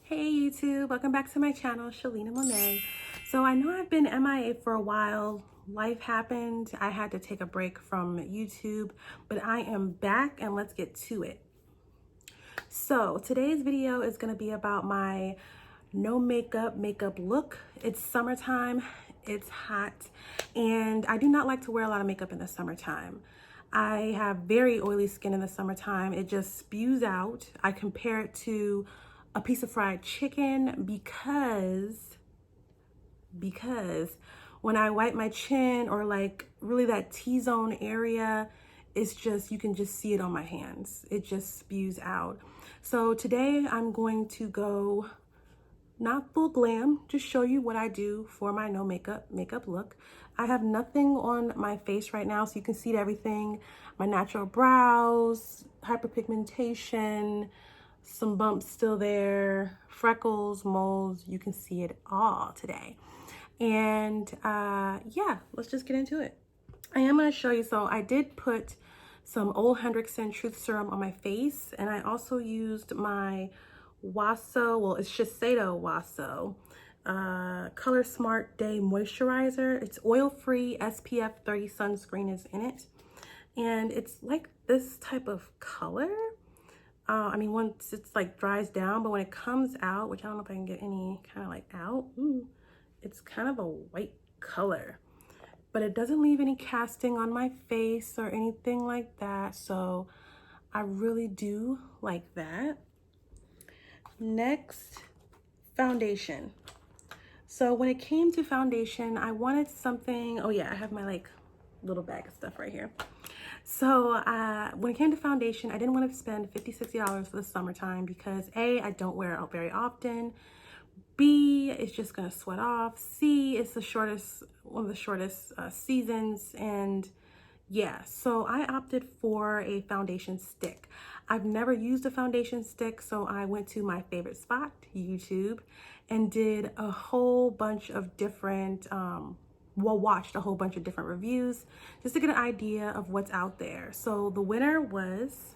Hey YouTube, welcome back to my channel, Shalina Monet. So I know I've been MIA for a while. Life happened. I had to take a break from YouTube, but I am back and let's get to it. So today's video is going to be about my no makeup look. It's summertime, it's hot, and I do not like to wear a lot of makeup in the summertime. I have very oily skin in the summertime. It just spews out. I compare it to a piece of fried chicken because when I wipe my chin or like really that T-zone area, it's just, you can just see it on my hands. It just spews out. So today I'm going to go not full glam, just show you what I do for my no makeup look. I have nothing on my face right now, so you can see everything. My natural brows, hyperpigmentation, some bumps still there, freckles, moles, you can see it all today. And yeah, let's just get into it. I am going to show you, so I did put some Old Hendrickson Truth Serum on my face, and I also used my Waso, well, it's Shiseido Waso Color Smart Day Moisturizer. It's oil-free, SPF 30 sunscreen is in it, and it's like this type of color. I mean, once it's like dries down, but when it comes out, which I don't know if I can get any kind of like out, it's kind of a white color, but it doesn't leave any casting on my face or anything like that. So I really do like that. Next, foundation. So when it came to foundation, I wanted something, oh yeah, I have my like little bag of stuff right here. So when it came to foundation, I didn't want to spend $50, $60 for the summertime because A, I don't wear it out very often. B, it's just gonna sweat off. C, it's one of the shortest seasons, and yeah, so I opted for a foundation stick. I've never used a foundation stick, so I went to my favorite spot, YouTube, and did a whole bunch of different, watched a whole bunch of different reviews just to get an idea of what's out there. So the winner was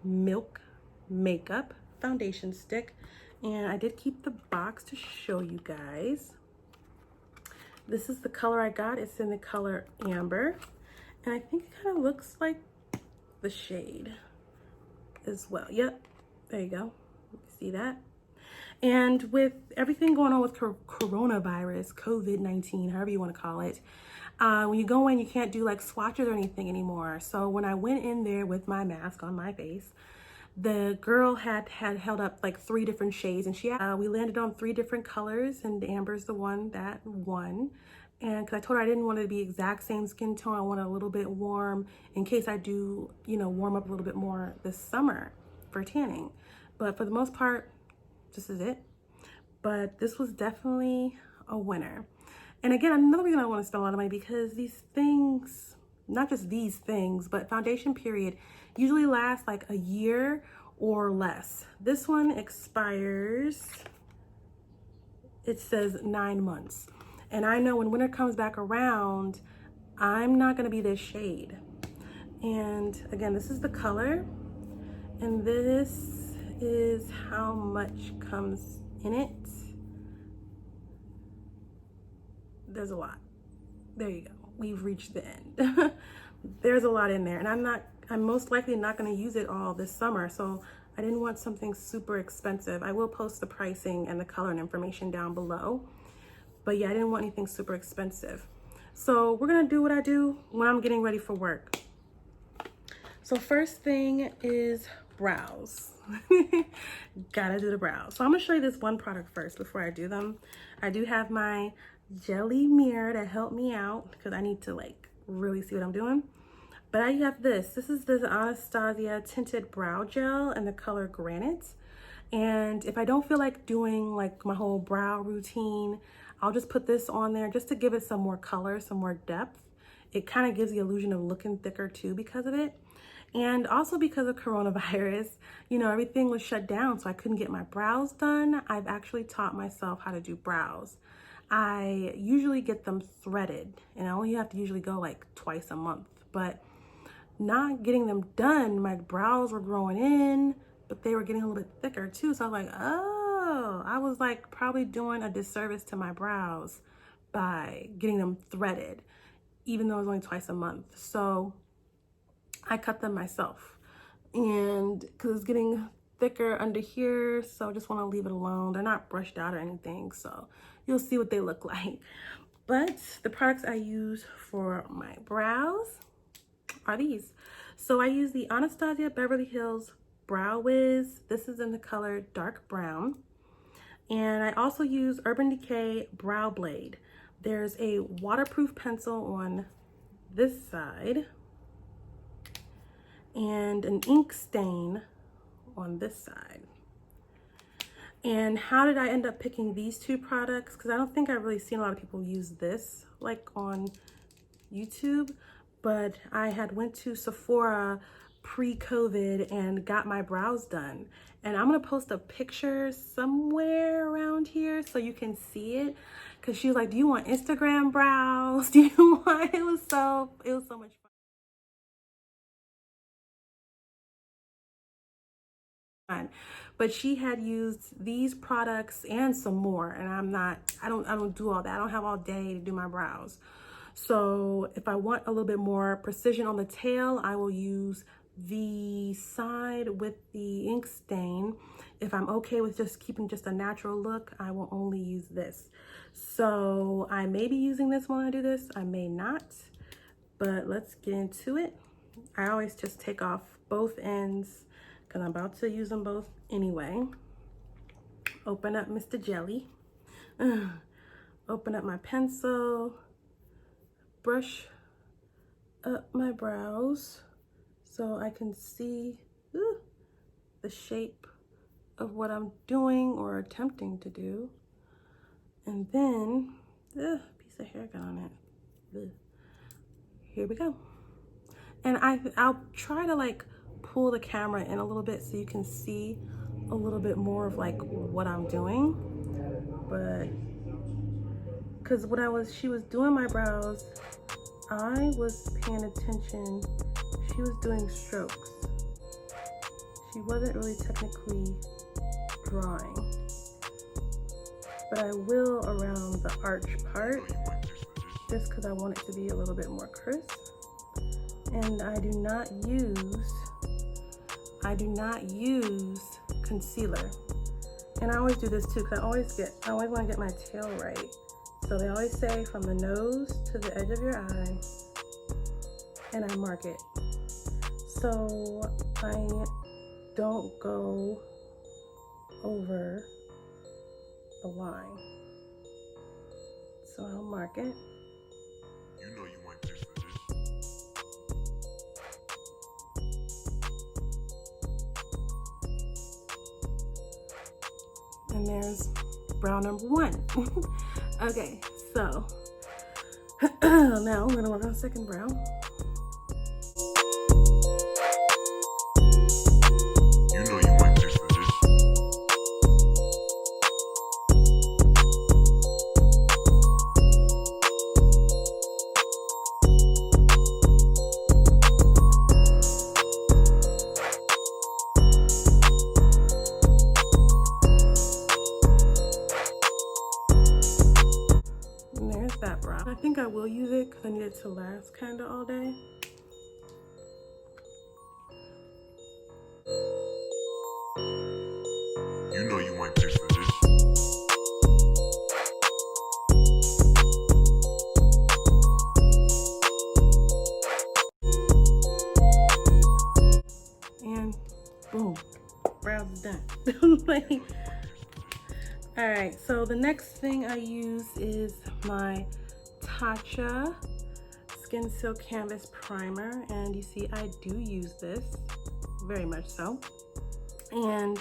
Milk Makeup Foundation Stick, and I did keep the box to show you guys. This is the color I got. It's in the color Amber, and I think it kind of looks like the shade as well. Yep, there you go. You can see that. And with everything going on with coronavirus, COVID-19, however you want to call it, when you go in, you can't do like swatches or anything anymore. So when I went in there with my mask on my face, the girl had held up like 3 different shades, and we landed on 3 different colors, and Amber's the one that won. And because I told her I didn't want it to be exact same skin tone, I wanted a little bit warm in case I do, you know, warm up a little bit more this summer for tanning. But for the most part, this is it. But this was definitely a winner. And again, another reason I want to spend a lot of money, because these things, not just these things, but foundation period usually lasts like a year or less. This one expires, it says 9 months. And I know when winter comes back around, I'm not gonna be this shade. And again, this is the color, and this is how much comes in it. There's a lot. There you go. We've reached the end. There's a lot in there, and I'm most likely not going to use it all this summer, so I didn't want something super expensive. I will post the pricing and the color and information down below, but yeah, I didn't want anything super expensive. So we're going to do what I do when I'm getting ready for work. So first thing is brows. Gotta do the brows. So I'm gonna show you this one product first before I do them. I do have my jelly mirror to help me out because I need to like really see what I'm doing. But I have this. This is the Anastasia tinted brow gel in the color Granite. And if I don't feel like doing like my whole brow routine, I'll just put this on there just to give it some more color, some more depth. It kind of gives the illusion of looking thicker too because of it. And also because of coronavirus, you know, everything was shut down, so I couldn't get my brows done. I've actually taught myself how to do brows. I usually get them threaded, and I only have to usually go like twice a month, but not getting them done, my brows were growing in, but they were getting a little bit thicker too. So I was like, oh, I was like probably doing a disservice to my brows by getting them threaded, even though it was only twice a month. So I cut them myself, and because it's getting thicker under here, so I just want to leave it alone. They're not brushed out or anything, so you'll see what they look like. But the products I use for my brows are these. So I use the Anastasia Beverly Hills Brow Wiz. This is in the color dark brown. And I also use Urban Decay Brow Blade. There's a waterproof pencil on this side and an ink stain on this side. And how did I end up picking these two products? Because I don't think I've really seen a lot of people use this like on YouTube, but I had went to Sephora pre-COVID and got my brows done. And I'm gonna post a picture somewhere around here so you can see it. Cause she was like, do you want Instagram brows? Do you want, it was so much fun. But she had used these products and some more, and I don't do all that. I don't have all day to do my brows. So if I want a little bit more precision on the tail, I will use the side with the ink stain. If I'm okay with just keeping just a natural look, I will only use this. So I may be using this when I do this, I may not, but let's get into it. I always just take off both ends because I'm about to use them both anyway. Open up Mr. Jelly. Open up my pencil. Brush up my brows so I can see the shape of what I'm doing or attempting to do. And then, piece of hair got on it. Here we go. And I'll try to like pull the camera in a little bit so you can see a little bit more of like what I'm doing. But because she was doing my brows, I was paying attention. She was doing strokes. She wasn't really technically drawing, but I will around the arch part just because I want it to be a little bit more crisp. And I do not use concealer. And I always do this too because I always want to get my tail right. So they always say from the nose to the edge of your eye, and I mark it. So I don't go over the line. So I'll mark it. You know you want this for this. And there's brow number 1. Okay, so now I'm gonna work on second brow. You know you want this for this. And there's that brow. I think I will use it because I need it to last kind of all day. You know you want this for this. And boom, brows is done. Like, all right, so the next thing I use is my Tatcha Skin Silk Canvas Primer. And you see, I do use this, very much so. And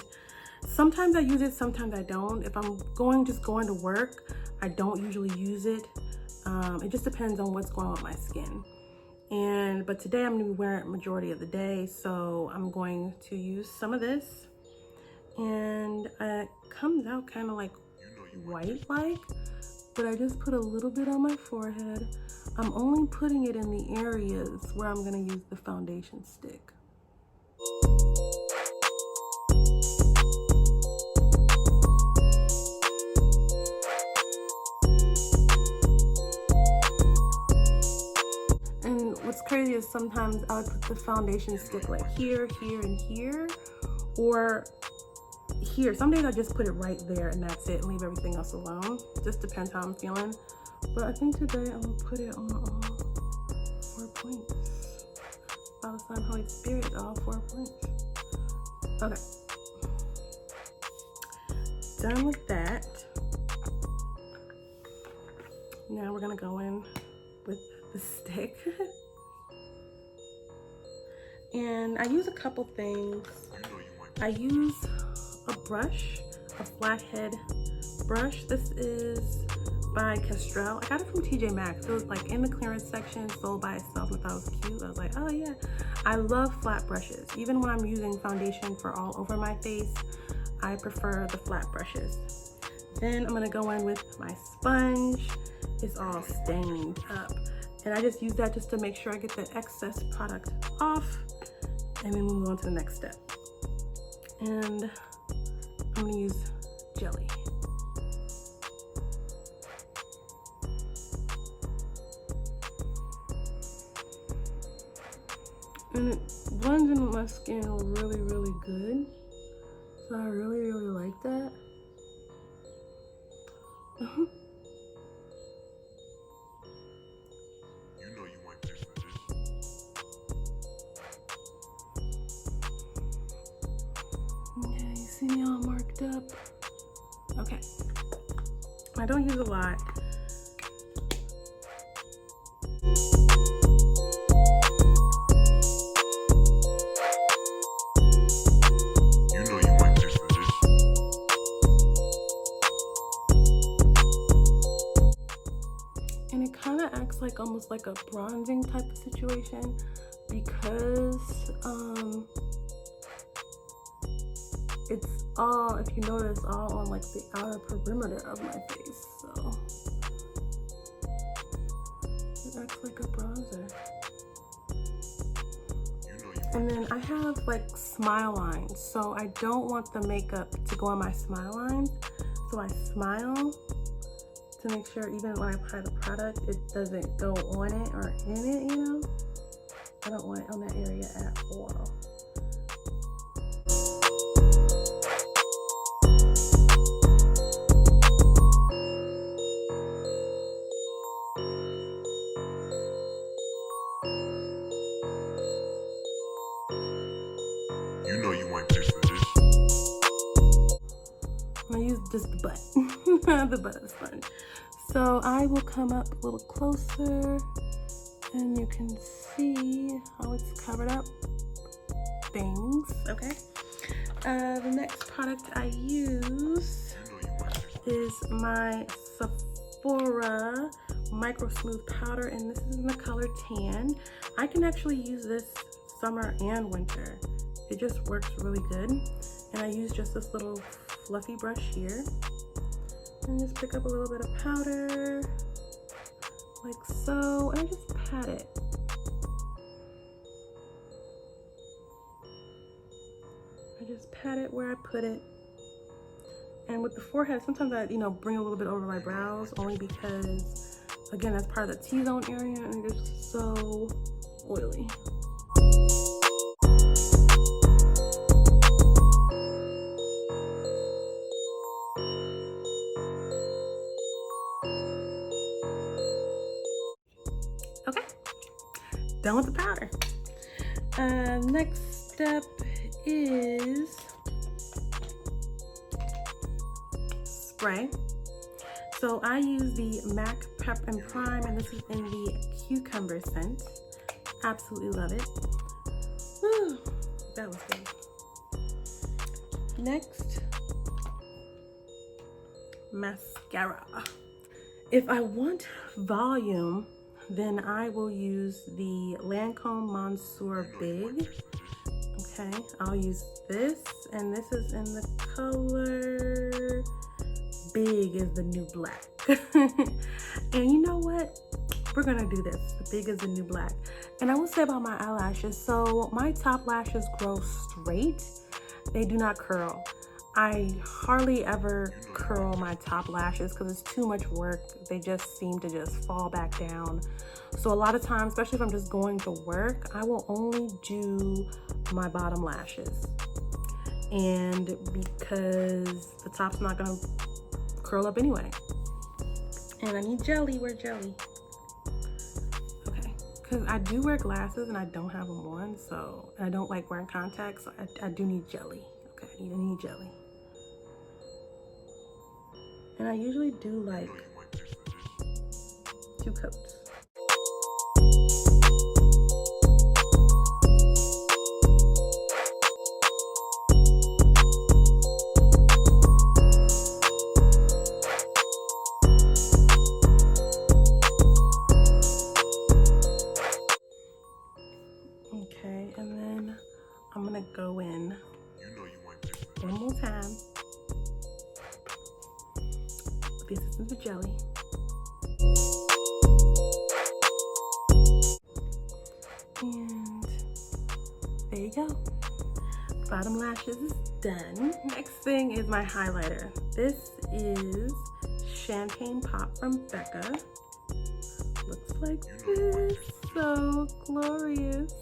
sometimes I use it, sometimes I don't. If I'm just going to work, I don't usually use it. It just depends on what's going on with my skin. But today I'm gonna be wearing it majority of the day, so I'm going to use some of this. And it comes out kind of like white-like, but I just put a little bit on my forehead. I'm only putting it in the areas where I'm gonna use the foundation stick. is sometimes I would put the foundation stick like here, here, and here, or here. Some days I just put it right there and that's it, and leave everything else alone. Just depends how I'm feeling. But I think today I'm gonna put it on all 4 points. Father, Son, Holy Spirit, all 4 points. Okay. Done with that. Now we're gonna go in with the stick. And I use a couple things. I use a brush, a flathead brush. This is by Kestrel. I got it from TJ Maxx. It was like in the clearance section, sold by itself, and I thought it was cute. I was like, oh yeah. I love flat brushes. Even when I'm using foundation for all over my face, I prefer the flat brushes. Then I'm gonna go in with my sponge. It's all stained up. And I just use that just to make sure I get the excess product off. And then move on to the next step. And I'm gonna use jelly. And it blends in with my skin really, really good. So I really, really like that. You know you want this for this. Yeah, you see me all marked up. Okay. I don't use a lot. You know you want this for this. And it kind of acts like almost like a bronzing type of situation because it's all, if you notice, all on like the outer perimeter of my face. So it acts like a bronzer. You know you And then I have like smile lines, so I don't want the makeup to go on my smile lines. So I smile to make sure even when I apply the product, it doesn't go on it or in it, you know? I don't want it on that area at all. You know you want this for this. I'm gonna use just the butt, the butt of the sponge. So I will come up a little closer and you can see how it's covered up things, okay? The next product I use is my Sephora Microsmooth powder, and this is in the color tan. I can actually use this summer and winter. It just works really good. And I use just this little fluffy brush here. And just pick up a little bit of powder, like so, and I just pat it. I just pat it where I put it. And with the forehead, sometimes I, bring a little bit over my brows, only because, again, that's part of the T-zone area, and it's just so oily. Okay, done with the powder. Next step is spray. So I use the MAC Prep and Prime, and this is in the cucumber scent. Absolutely love it. Whew, that was good. Next, mascara. If I want volume, then I will use the Lancome Monsieur Big. Okay, I'll use this, and this is in the color Big is the New Black. And you know what? We're gonna do this. Big is the New Black. And I will say about my eyelashes, so my top lashes grow straight. They do not curl. I hardly ever curl my top lashes because it's too much work. They just seem to just fall back down. So a lot of times, especially if I'm just going to work, I will only do my bottom lashes. And because the top's not gonna curl up anyway. And I need jelly. Where's jelly? Okay, because I do wear glasses and I don't have them on, so, and I don't like wearing contacts, so I do need jelly. Okay, I need jelly. And I usually do like 2 coats. Okay, and then I'm gonna go in one more time. The assistance of jelly. And there you go. Bottom lashes is done. Next thing is my highlighter. This is Champaign Pop from Becca. Looks like this. So glorious.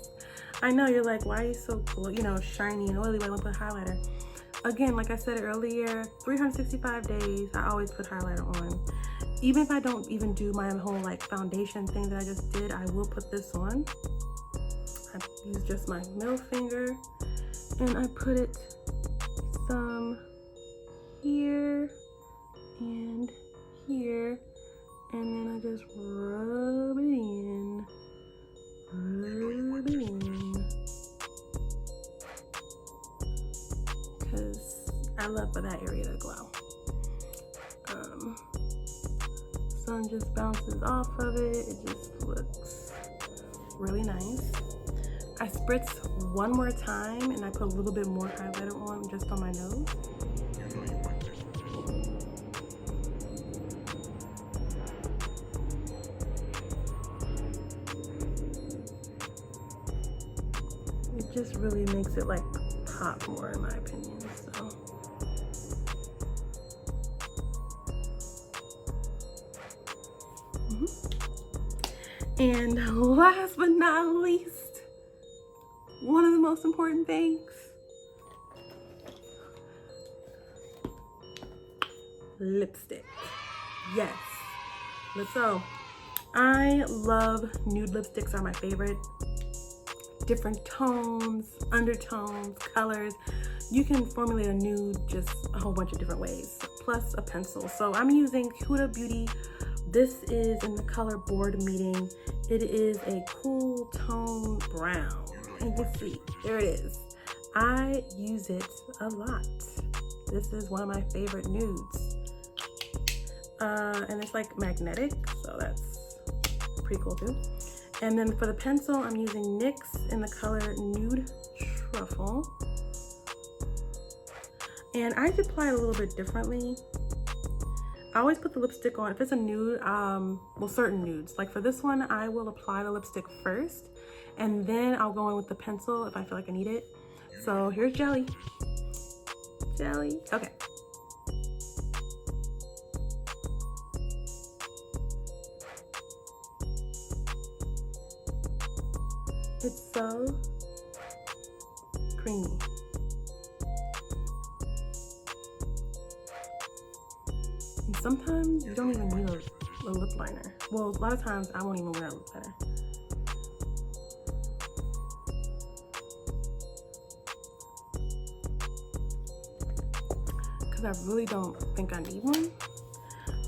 I know you're like, why are you so shiny and oily? Why don't put highlighter? Again, like I said earlier, 365 days, I always put highlighter on. Even if I don't even do my whole like foundation thing that I just did, I will put this on. I use just my middle finger and I put it some here and here, and then I just rub it in. Because I love for that area to glow. Sun just bounces off of it. It just looks really nice. I spritz one more time and I put a little bit more highlighter on just on my nose. It just really makes it like pop more in my opinion, so. And last but not least, one of the most important things, lipstick. Yes, so I love nude lipsticks, are my favorite. Different tones, undertones, colors. You can formulate a nude just a whole bunch of different ways, plus a pencil. So I'm using Huda Beauty. This is in the color Board Meeting. It is a cool tone brown. And you can see, there it is. I use it a lot. This is one of my favorite nudes. And it's like magnetic, so that's pretty cool too. And then for the pencil, I'm using NYX in the color Nude Truffle. And I apply it a little bit differently. I always put the lipstick on, if it's a nude, well, certain nudes. Like for this one, I will apply the lipstick first, and then I'll go in with the pencil if I feel like I need it. So here's jelly. Jelly, okay. It's so creamy. And sometimes you don't even need a lip liner. Well, a lot of times I won't even wear a lip liner. Because I really don't think I need one.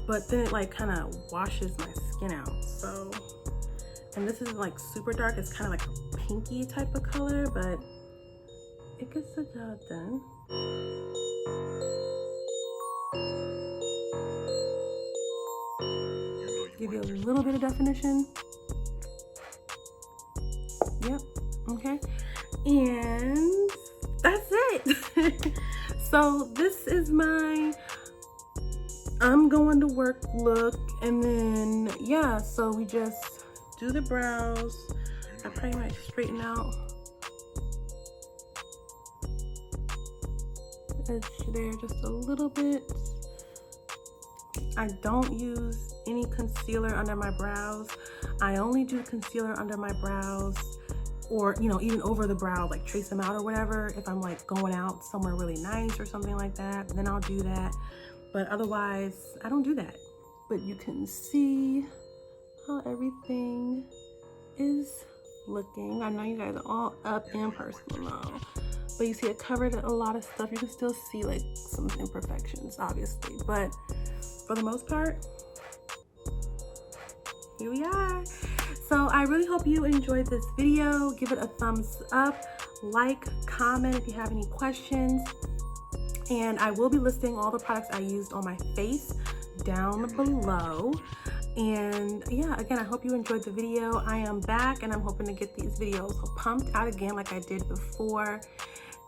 But then it like kind of washes my skin out, so. And this is like super dark. It's kind of like a pinky type of color, but it gets the job done. Give you a little bit of definition. Yep, okay. And that's it. So this is my I'm going to work look. And then, yeah, so we just do the brows. I pretty much straighten out. edge there just a little bit. I don't use any concealer under my brows. I only do concealer under my brows, or you know, even over the brow, like trace them out or whatever. If I'm like going out somewhere really nice or something like that, then I'll do that. But otherwise, I don't do that. But you can see how everything is looking. I know you guys are all up and personal now, but you see it covered a lot of stuff. You can still see like some imperfections, obviously, but for the most part, here we are. So I really hope you enjoyed this video. Give it a thumbs up, like, comment if you have any questions, and I will be listing all the products I used on my face down below. And yeah, again, I hope you enjoyed the video. I am back and I'm hoping to get these videos pumped out again like I did before.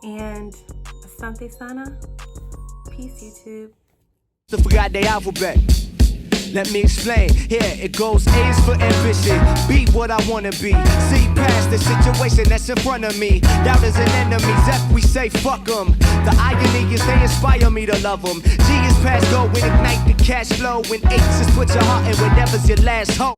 And asante sana. Peace, YouTube. I forgot the alphabet. Let me explain. Here it goes. A is for ambition. Be what I wanna be. See past the situation that's in front of me. Doubters and enemies. F we say fuck them. The irony is they inspire me to love them. G is past go when ignite the cash flow. When H is put your heart in whatever's your last hope.